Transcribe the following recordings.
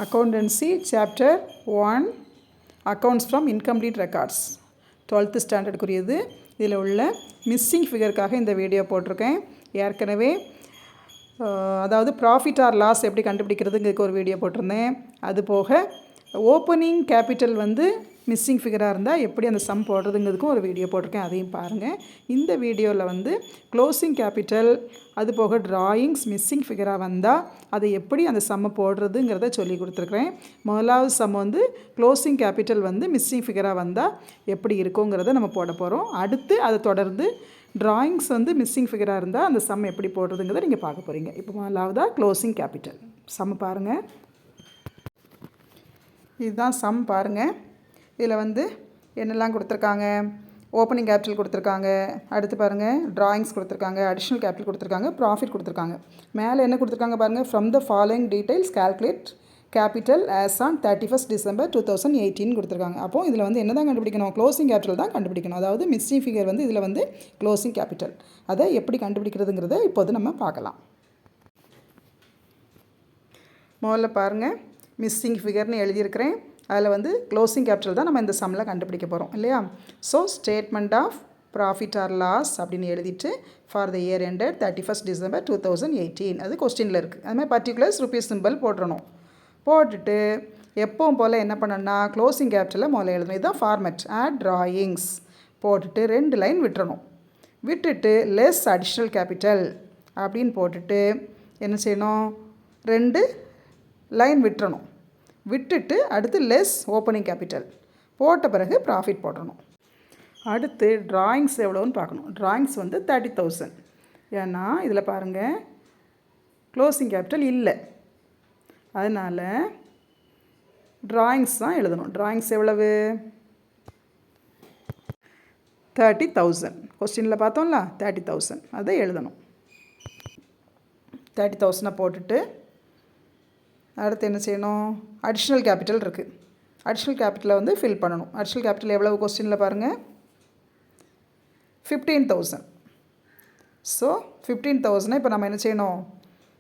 Accountancy Chapter 1 Accounts from Incomplete Records 12th standard குறியது. இதில் உள்ள மிஸ்ஸிங் ஃபிகருக்காக இந்த வீடியோ போட்டிருக்கேன். ஏற்கனவே அதாவது ப்ராஃபிட் ஆர் லாஸ் எப்படி கண்டுபிடிக்கிறதுங்கிறதுக்கு ஒரு வீடியோ போட்டிருந்தேன். அது போக ஓப்பனிங் கேபிட்டல் மிஸ்ஸிங் ஃபிகராக இருந்தால் எப்படி அந்த சம் போடுறதுங்கிறதுக்கும் ஒரு வீடியோ போட்டிருக்கேன். அதையும் பாருங்கள். இந்த வீடியோவில் க்ளோசிங் கேபிட்டல் அது போக ட்ராயிங்ஸ் மிஸ்ஸிங் ஃபிகராக வந்தால் அதை எப்படி அந்த சம்மை போடுறதுங்கிறத சொல்லி கொடுத்துருக்குறேன். முதலாவது சம் க்ளோசிங் கேபிட்டல் மிஸ்ஸிங் ஃபிகராக வந்தால் எப்படி இருக்குங்கிறத நம்ம போட போகிறோம். அடுத்து அதை தொடர்ந்து ட்ராயிங்ஸ் மிஸ்ஸிங் ஃபிகராக இருந்தால் அந்த சம் எப்படி போடுறதுங்கிறத நீங்கள் பார்க்க போகிறீங்க. இப்போ முதலாவதாக க்ளோசிங் கேபிட்டல் சம் பாருங்கள். இதுதான் சம் பாருங்கள். இதில் என்னெல்லாம் கொடுத்துருக்காங்க. ஓப்பனிங் கேபிட்டல் கொடுத்துருக்காங்க. அடுத்து பாருங்கள் ட்ராயிங்ஸ் கொடுத்துருக்காங்க. அடிஷ்னல் கேபிட்டல் கொடுத்துருக்காங்க. ப்ராஃபிட் கொடுத்துருக்காங்க. மேலே என்ன கொடுத்துருக்காங்க பாருங்கள். From the following details calculate capital as on 31st December 2018 கொடுத்துருக்காங்க. அப்போது இதில் என்ன தான் கண்டுபிடிக்கணும். க்ளோசிங் கேபிட்டல் தான் கண்டுபிடிக்கணும். அதாவது மிஸ்ஸிங் ஃபிகர் இதில் க்ளோசிங் கேபிட்டல் அதை எப்படி கண்டுபிடிக்கிறதுங்கிறத இப்போது நம்ம பார்க்கலாம். முதல்ல பாருங்கள் மிஸ்ஸிங் ஃபிகர்னு எழுதியிருக்கிறேன். அதில் க்ளோசிங் கேபிட்டல் தான் நம்ம இந்த சம்மில் கண்டுபிடிக்க போகிறோம் இல்லையா. So statement of profit or loss அப்படின்னு எழுதிட்டு for the year ended 31st December 2018 அது கொஸ்டினில் இருக்குது. அதுமாதிரி பர்டிகுலர்ஸ் ருபீஸ் சிம்பிள் போட்டுறணும். போட்டுட்டு எப்பவும் போல் என்ன பண்ணணும்னா க்ளோசிங் கேபிட்டலில் முதல்ல எழுதணும். இதுதான் ஃபார்மேட். ஆட் ட்ராயிங்ஸ் போட்டுட்டு 2 லைன் விட்டுறணும். விட்டுட்டு லெஸ் அடிஷ்னல் கேபிட்டல் அப்படின்னு போட்டுட்டு என்ன செய்யணும். 2 லைன் விட்டுறணும். விட்டுட்டு அடுத்து லெஸ் ஓப்பனிங் கேபிட்டல் போட்ட பிறகு ப்ராஃபிட் போடணும். அடுத்து ட்ராயிங்ஸ் எவ்வளோன்னு பார்க்கணும். ட்ராயிங்ஸ் 30,000. ஏன்னா இதில் பாருங்கள் க்ளோசிங் கேபிட்டல் இல்லை. அதனால் ட்ராயிங்ஸ் தான் எழுதணும். ட்ராயிங்ஸ் எவ்வளவு 30,000. கொஸ்டினில் பார்த்தோம்ல 30,000 அதை எழுதணும். 30,000 போட்டுட்டு அடுத்து என்ன செய்யணும். அடிஷ்னல் கேபிட்டல் இருக்குது. அடிஷ்னல் கேபிட்டலை ஃபில் பண்ணணும். அடிஷ்னல் கேபிட்டல் எவ்வளவு கொஸ்டினில் பாருங்கள் 15,000. ஸோ 15,000 இப்போ நம்ம என்ன செய்யணும்.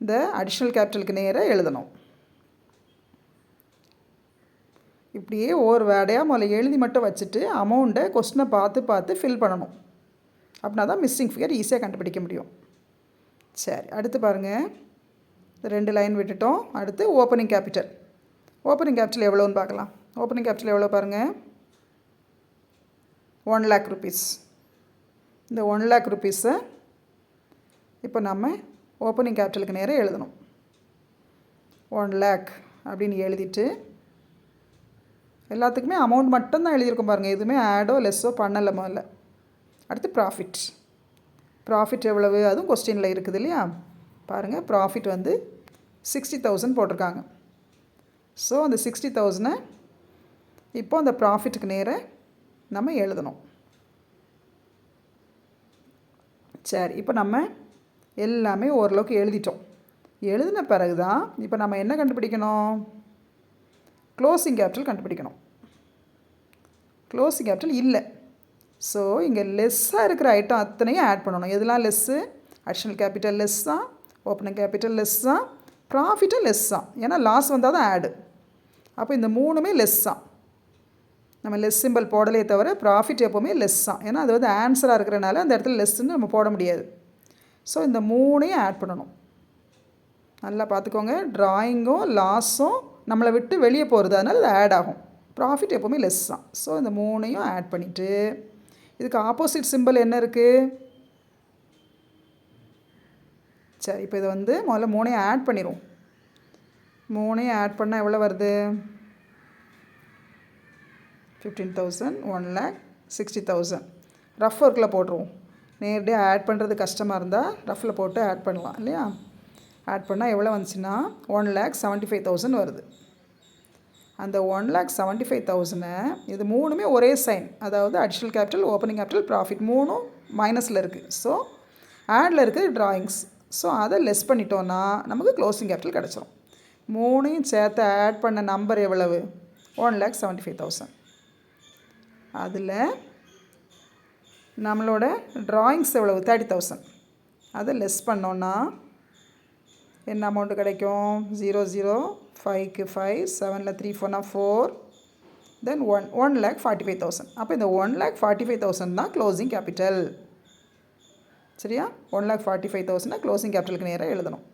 இந்த அடிஷ்னல் கேபிட்டலுக்கு நேராக எழுதணும். இப்படியே ஒரு வேடையாக முதல்ல எழுதி மட்டும் வச்சுட்டு அமௌண்ட்டை கொஸ்டினை பார்த்து ஃபில் பண்ணணும். அப்படின்னா தான் மிஸ்ஸிங் ஃபிகர் ஈஸியாக கண்டுபிடிக்க முடியும். சரி அடுத்து பாருங்கள் 2 லைன் விட்டுட்டோம். அடுத்து ஓப்பனிங் கேபிட்டல். ஓப்பனிங் கேபிட்டல் எவ்வளோன்னு பார்க்கலாம். ஓப்பனிங் கேபிட்டல் எவ்வளோ பாருங்கள் 1 lakh rupees. இந்த 1 lakh rupees இப்போ நம்ம ஓப்பனிங் கேபிட்டலுக்கு நேராக எழுதணும். 1 lakh அப்படின்னு எழுதிட்டு எல்லாத்துக்குமே அமௌண்ட் மட்டும்தான் எழுதியிருக்கோம் பாருங்கள். எதுவுமே ஆடோ லெஸ்ஸோ பண்ணலை முதல்ல. அடுத்து ப்ராஃபிட். ப்ராஃபிட் எவ்வளவு அதுவும் கொஸ்டினில் இருக்குது இல்லையா. பாருங்கள் ப்ராஃபிட் 60,000 போட்டிருக்காங்க. ஸோ அந்த 60,000 இப்போ அந்த ப்ராஃபிட்டுக்கு நேராக நம்ம எழுதணும். சரி இப்போ நம்ம எல்லாமே ஓரளவுக்கு எழுதிட்டோம். எழுதின பிறகு தான் இப்போ நம்ம என்ன கண்டுபிடிக்கணும். க்ளோசிங் கேபிட்டல் கண்டுபிடிக்கணும். க்ளோசிங் கேபிட்டல் இல்லை. ஸோ இங்கே லெஸ்ஸாக இருக்கிற ஐட்டம் அத்தனையும் ஆட் பண்ணணும். எதெல்லாம் லெஸ்ஸு. அடிஷ்னல் கேபிட்டல் லெஸ் தான். ஓப்பனிங் கேபிட்டல் லெஸ் தான். ப்ராஃபிட்டும் லெஸ் தான். ஏன்னா லாஸ் வந்தால் தான் ஆடு. அப்போ இந்த 3மே லெஸ் தான். நம்ம லெஸ் சிம்பிள் போடலே தவிர ப்ராஃபிட் எப்போவுமே லெஸ் தான். ஏன்னா அது ஆன்சராக இருக்கிறனால அந்த இடத்துல லெஸ்ன்னு நம்ம போட முடியாது. ஸோ இந்த 3ஐயும் ஆட் பண்ணணும். நல்லா பார்த்துக்கோங்க. ட்ராயிங்கும் லாஸும் நம்மளை விட்டு வெளியே போகிறது. அதனால் அது ஆட் ஆகும். ப்ராஃபிட் எப்போவுமே லெஸ் தான். ஸோ இந்த 3ஐயும் ஆட் பண்ணிவிட்டு இதுக்கு ஆப்போசிட் சிம்பிள் என்ன இருக்குது. சரி இப்போ இதை முதல்ல 3ஐயும் ஆட் பண்ணிடுவோம். 3ஐயும் ஆட் பண்ணால் எவ்வளோ வருது 15,000 1 lakh 60,000. ரஃப் ஒர்க்கில் போட்டுருவோம். நேரடியாக ஆட் பண்ணுறது கஷ்டமாக இருந்தால் ரஃப்பில் போட்டு ஆட் பண்ணலாம் இல்லையா. ஆட் பண்ணால் எவ்வளோ வந்துச்சுன்னா 1,75,000 வருது. அந்த 1,75,000 இது 3மே ஒரே சைன். அதாவது additional capital opening capital profit 3ம் மைனஸில் இருக்குது. ஸோ ஆடில் இருக்குது ட்ராயிங்ஸ். ஸோ அதை லெஸ் பண்ணிட்டோன்னா நமக்கு க்ளோசிங் கேபிட்டல் கிடச்சிரும். 3ஐயும் சேர்த்து ஆட் பண்ண நம்பர் எவ்வளவு 1,75,000. அதில் நம்மளோட ட்ராயிங்ஸ் எவ்வளவு 30,000. அதை லெஸ் பண்ணோன்னா என்ன அமௌண்ட்டு கிடைக்கும்? 0 0 5க்கு 5 7ல் 3 4 4 தென் 1,45,000. அப்போ இந்த 1,45,000 தான் க்ளோசிங் கேபிட்டல். சரியா? 1,45,000 க்ளோசிங் கேபிட்டலுக்கு நேராக எழுதணும்.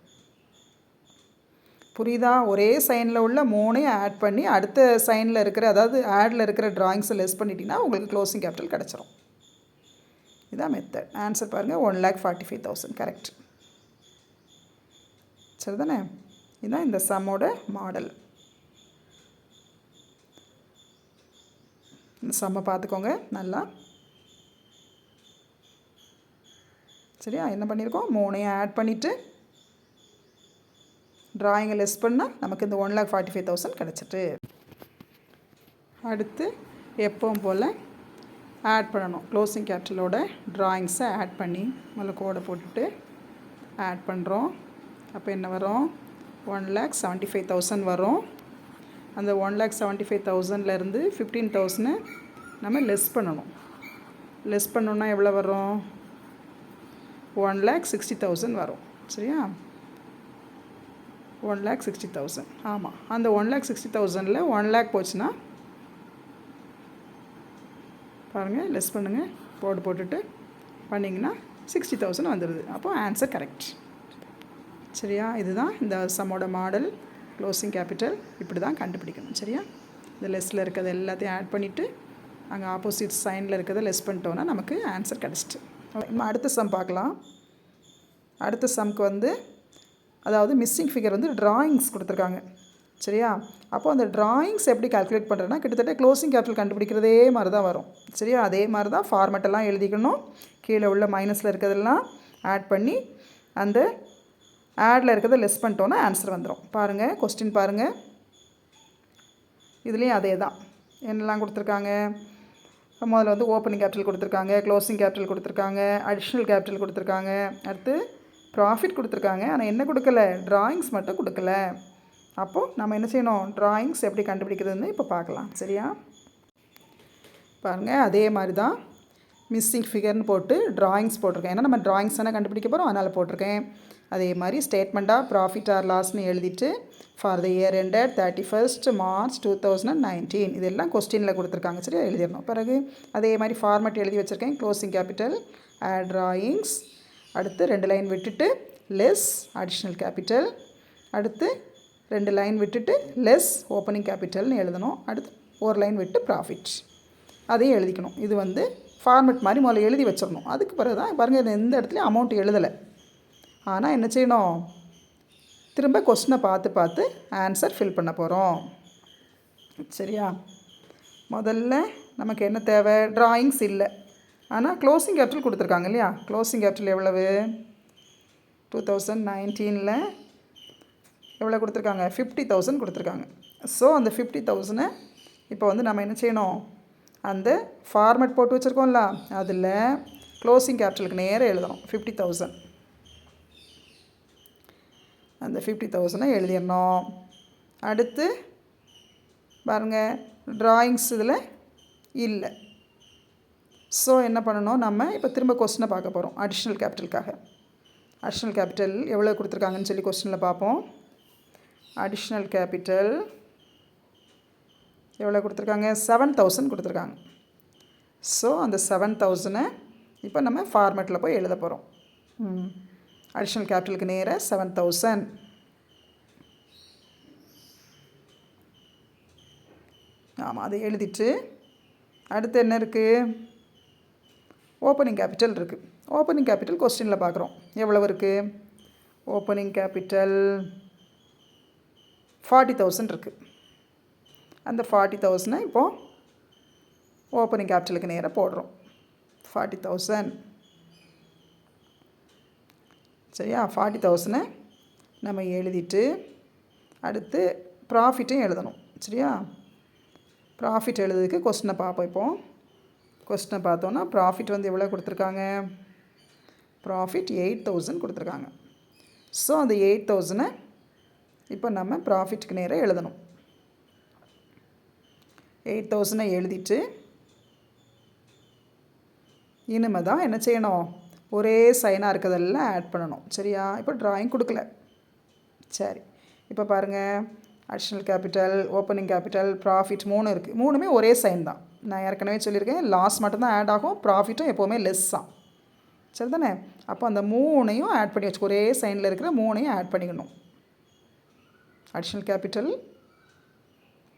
புரியுதா? ஒரே சைனில் உள்ள 3ஐயும் ஆட் பண்ணி அடுத்த சைனில் இருக்கிற, அதாவது ஆடில் இருக்கிற ட்ராயிங்ஸை லெஸ் பண்ணிட்டீங்கன்னா உங்களுக்கு க்ளோசிங் கேபிட்டல் கிடச்சிரும். இதான் மெத்தட். ஆன்சர் பாருங்கள், 1,45,000 கரெக்ட். சரி தானே? இதுதான் இந்த சம்மோட மாடல். இந்த சம்மை பார்த்துக்கோங்க நல்லா. சரியா? என்ன பண்ணியிருக்கோம்? 3ஐயும் ஆட் பண்ணிவிட்டு ட்ராயிங்கை லெஸ் பண்ணால் நமக்கு இந்த 1,45,000 கிடச்சிட்டு. அடுத்து எப்பவும் போல் ஆட் பண்ணணும். க்ளோசிங் கேபிட்டலோட ட்ராயிங்ஸை ஆட் பண்ணி முதல்ல கோடை போட்டுட்டு ஆட் பண்ணுறோம். அப்போ என்ன வரும்? 1,75,000 வரும். அந்த 1,75,000லேருந்து 15,000 நம்ம லெஸ் பண்ணணும். லெஸ் பண்ணோன்னா எவ்வளோ வரும்? 1,60,000 வரும். சரியா? 1,60,000. ஆமாம், அந்த 1,60,000ல் 1,00,000 போச்சுன்னா பாருங்கள், லெஸ் பண்ணுங்கள், போட்டுட்டு பண்ணிங்கன்னா 60,000 வந்துடுது. அப்போது ஆன்சர் கரெக்ட். சரியா? இதுதான் இந்த சம்மோட மாடல். க்ளோசிங் கேபிட்டல் இப்படி தான் கண்டுபிடிக்கணும். சரியா? இந்த லெஸ்ஸில் இருக்கிறத எல்லாத்தையும் ஆட் பண்ணிவிட்டு அங்கே ஆப்போசிட் சைனில் இருக்கிறத லெஸ் பண்ணிட்டோன்னா நமக்கு ஆன்சர் கிடச்சிட்டு. நம்ம அடுத்த சம் பார்க்கலாம். அடுத்த சம்க்கு அதாவது மிஸ்ஸிங் ஃபிகர் ட்ராயிங்ஸ் கொடுத்துருக்காங்க. சரியா? அப்போது அந்த ட்ராயிங்ஸ் எப்படி கால்குலேட் பண்ணுறேன்னா கிட்டத்தட்ட க்ளோசிங் கேபிட்டல் கண்டுபிடிக்கிறதே மாதிரி தான் வரும். சரியா? அதே மாதிரி தான் ஃபார்மெட்டெல்லாம் எழுதிக்கணும். கீழே உள்ள மைனஸில் இருக்கிறதெல்லாம் ஆட் பண்ணி அந்த ஆடில் இருக்கிறத லெஸ் பண்ணிட்டோன்னா ஆன்சர் வந்துடும். பாருங்கள், கொஸ்டின் பாருங்கள். இதுலேயும் அதே தான். என்னெல்லாம் கொடுத்துருக்காங்க? முதல்ல ஓப்பனிங் கேபிட்டல் கொடுத்துருக்காங்க, க்ளோசிங் கேபிட்டல் கொடுத்துருக்காங்க, அடிஷ்னல் கேபிட்டல் கொடுத்துருக்காங்க, அடுத்து ப்ராஃபிட் கொடுத்துருக்காங்க. ஆனால் என்ன கொடுக்கல? ட்ராயிங்ஸ் மட்டும் கொடுக்கல. அப்போது நம்ம என்ன செய்யணும்? ட்ராயிங்ஸ் எப்படி கண்டுபிடிக்கிறதுன்னு இப்போ பார்க்கலாம். சரியா? பாருங்கள், அதே மாதிரி தான் மிஸ்ஸிங் ஃபிகர்னு போட்டு ட்ராயிங்ஸ் போட்டிருக்கேன். ஏன்னா நம்ம ட்ராயிங்ஸ் தானே கண்டுபிடிக்க போகிறோம், அதனால் போட்டிருக்கேன். அதே மாதிரி ஸ்டேட்மெண்ட் ஆஃப் ப்ராஃபிட் ஆர் லாஸ்ன்னு எழுதிட்டு for the year ended 31st March 2019 இதெல்லாம் கொஸ்டினில் கொடுத்துருக்காங்க. சரியா? எழுதிடணும். பிறகு அதே மாதிரி ஃபார்மெட் எழுதி வச்சுருக்கேன். க்ளோசிங் கேபிட்டல், ஆட் ட்ராயிங்ஸ், அடுத்து 2 லைன் விட்டுட்டு லெஸ் அடிஷ்னல் கேபிட்டல், அடுத்து 2 லைன் விட்டுட்டு லெஸ் ஓப்பனிங் கேபிட்டல்னு எழுதணும். அடுத்து 1 லைன் விட்டு ப்ராஃபிட், அதையும் எழுதிக்கணும். இது ஃபார்மெட் மாதிரி முதல்ல எழுதி வச்சிடணும். அதுக்கு பிறகு தான் பாருங்கள், எந்த இடத்துலையும் அமௌண்ட் எழுதலை. ஆனால் என்ன செய்யணும்? திரும்ப கொஸ்டினை பார்த்து ஆன்சர் ஃபில் பண்ண போகிறோம். சரியா? முதல்ல நமக்கு என்ன தேவை? ட்ராயிங்ஸ் இல்லை, ஆனால் க்ளோசிங் கேபிட்டல் கொடுத்துருக்காங்க இல்லையா? க்ளோசிங் கேபிட்டல் எவ்வளவு? 2019ல் எவ்வளோ கொடுத்துருக்காங்க? 50,000 கொடுத்துருக்காங்க. ஸோ அந்த 50,000 இப்போ நம்ம என்ன செய்யணும்? அந்த ஃபார்மெட் போட்டு வச்சுருக்கோம்ல, அதில் க்ளோசிங் கேபிட்டலுக்கு நேராக எழுதணும். 50,000, அந்த 50,000 எழுதிடணும். அடுத்து பாருங்கள், ட்ராயிங்ஸ் இதில் இல்லை. ஸோ என்ன பண்ணணும்? நம்ம இப்போ திரும்ப கொஸ்டினை பார்க்க போகிறோம். அடிஷ்னல் கேபிட்டலுக்காக அடிஷ்னல் கேபிட்டல் எவ்வளோ கொடுத்துருக்காங்கன்னு சொல்லி கொஸ்டினில் பார்ப்போம். அடிஷ்னல் கேபிட்டல் எவ்வளோ கொடுத்துருக்காங்க? 7,000 கொடுத்துருக்காங்க. ஸோ அந்த 7,000 இப்போ நம்ம ஃபார்மெட்டில் போய் எழுத போகிறோம். அடிஷ்னல் கேபிட்டலுக்கு நேராக 7,000. ஆமாம், அதை எழுதிட்டு அடுத்து என்ன இருக்குது? ஓப்பனிங் கேபிட்டல் இருக்குது. ஓப்பனிங் கேபிட்டல் கொஸ்டினில் பார்க்குறோம். எவ்வளவு இருக்குது? ஓப்பனிங் கேபிட்டல் 40,000 இருக்குது. அந்த 40,000 இப்போது ஓப்பனிங் கேபிட்டலுக்கு நேராக போடுறோம். 40,000. சரியா? 40,000 நம்ம எழுதிட்டு அடுத்து ப்ராஃபிட்டையும் எழுதணும். சரியா? ப்ராஃபிட் எழுதுறதுக்கு கொஸ்டினை பார்ப்போம். இப்போது கொஸ்டினை பார்த்தோன்னா ப்ராஃபிட் எவ்வளோ கொடுத்துருக்காங்க? ப்ராஃபிட் 8,000 கொடுத்துருக்காங்க. ஸோ அந்த 8,000 இப்போ நம்ம ப்ராஃபிட்டுக்கு நேராக எழுதணும். 8,000 எழுதிட்டு இனிமேல் தான் என்ன செய்யணும்? ஒரே சைனாக இருக்கிறதெல்லாம் ஆட் பண்ணணும். சரியா? இப்போ ட்ராயிங் கொடுக்கல, சரி, இப்போ பாருங்கள், additional capital, opening capital, profit 3 இருக்குது. 3மே ஒரே சைன் தான். நான் ஏற்கனவே சொல்லியிருக்கேன், லாஸ் மட்டும்தான் ஆட் ஆகும், ப்ராஃபிட்டும் எப்போவுமே லெஸ் தான். சரி தானே? அப்போ அந்த 3ஐயும் ஆட் பண்ணி வச்சுக்கோ. ஒரே சைனில் இருக்கிற 3ஐயும் ஆட் பண்ணிக்கணும். Additional capital,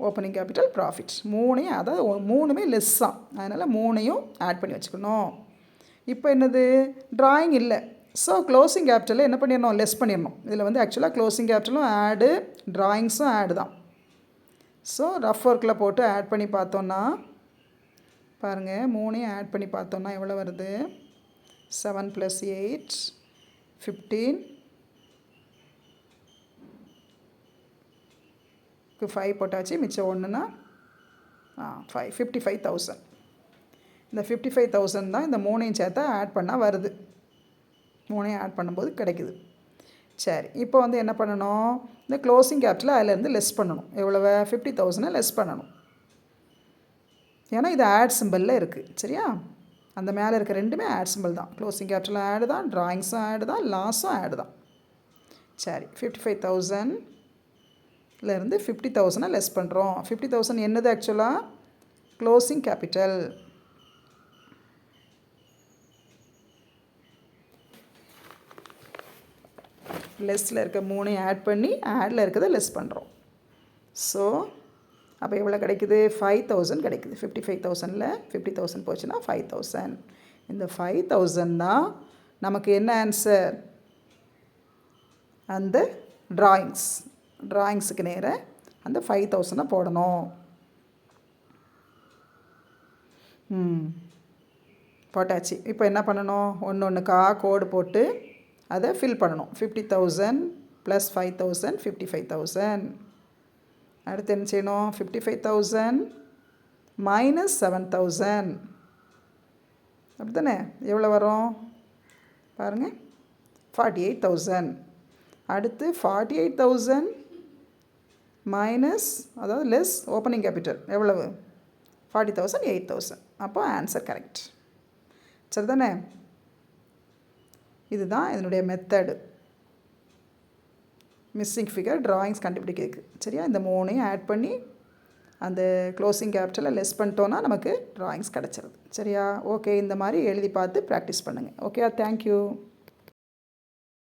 opening capital, profit 3ஐயும், அதாவது 3மே லெஸ் தான். அதனால் 3ஐயும் ஆட் பண்ணி வச்சுக்கணும். இப்போ என்னது, ட்ராயிங் இல்லை. ஸோ க்ளோசிங் கேபிட்டலில் என்ன பண்ணிடணும், லெஸ் பண்ணிடணும். இதில் வந்து ஆக்சுவலாக க்ளோசிங் கேபிட்டலும் ஆடு, ட்ராயிங்ஸும் ஆடு தான். ஸோ ரஃப் ஒர்க்கில் போட்டு ஆட் பண்ணி பார்த்தோன்னா பாருங்கள், 3ஐயும் ஆட் பண்ணி பார்த்தோன்னா எவ்வளோ வருது, 7 + 8 15 5 போட்டாச்சு, மிச்சம் 1னா 5 55,000. இந்த 55,000 தான் இந்த 3ஐயும் சேர்த்தா ஆட் பண்ணால் வருது. 3ஐயும் ஆட் பண்ணும்போது கிடைக்குது. சரி, இப்போ வந்து என்ன பண்ணணும், இந்த க்ளோசிங் கேபிட்டல் அதிலேருந்து லெஸ் பண்ணணும். எவ்வளவு, 50,000 லெஸ் பண்ணணும். ஏன்னா இது ஆட் சிம்பிளில் இருக்குது. சரியா? அந்த மேலே இருக்க ரெண்டுமே ஆட் சிம்பிள் தான். க்ளோசிங் கேபிட்டலும் ஆடு தான், ட்ராயிங்ஸும் ஆடு தான், லாஸும் ஆடு தான். சரி, 55,000லேருந்து 50,000 லெஸ் பண்ணுறோம். 50,000 என்னது ஆக்சுவலாக, க்ளோசிங் கேபிட்டல். லெஸ்ஸில் இருக்க 3ஐயும் ஆட் பண்ணி ஆடில் இருக்கிறத லெஸ் பண்ணுறோம். ஸோ அப்போ எவ்வளோ கிடைக்குது, 5,000 கிடைக்குது. 55,000ல் 50,000 போச்சுன்னா 5,000. இந்த 5,000 தான் நமக்கு என்ன ஆன்சர், அந்த ட்ராயிங்ஸுக்கு நேராக அந்த 5,000 போடணும். போட்டாச்சு. இப்போ என்ன பண்ணணும், ஒன்றுக்கா கோடு போட்டு அதை ஃபில் பண்ணணும். 50,000 + 5,000 55,000. அடுத்து என்ன செய்யணும், 55,000 - 7,000. அப்படி தானே? எவ்வளோ வரும் பாருங்கள், 48,000. அடுத்து 48,000 மைனஸ், அதாவது லெஸ் ஓப்பனிங் கேபிட்டல் எவ்வளவு, 40,000 8,000. அப்போ ஆன்சர் கரெக்ட். சரி தானே? இதுதான் இதனுடைய மெத்தடு, மிஸ்ஸிங் ஃபிகர் ட்ராயிங்ஸ் கண்டுபிடிக்கிறதுக்கு. சரியா? இந்த 3ஐயும் ஆட் பண்ணி அந்த க்ளோசிங் கேபிட்டலை லெஸ் பண்ணிட்டோன்னா நமக்கு ட்ராயிங்ஸ் கிடச்சிருது. சரியா? ஓகே, இந்த மாதிரி எழுதி பார்த்து ப்ராக்டிஸ் பண்ணுங்கள். Okay, thank you.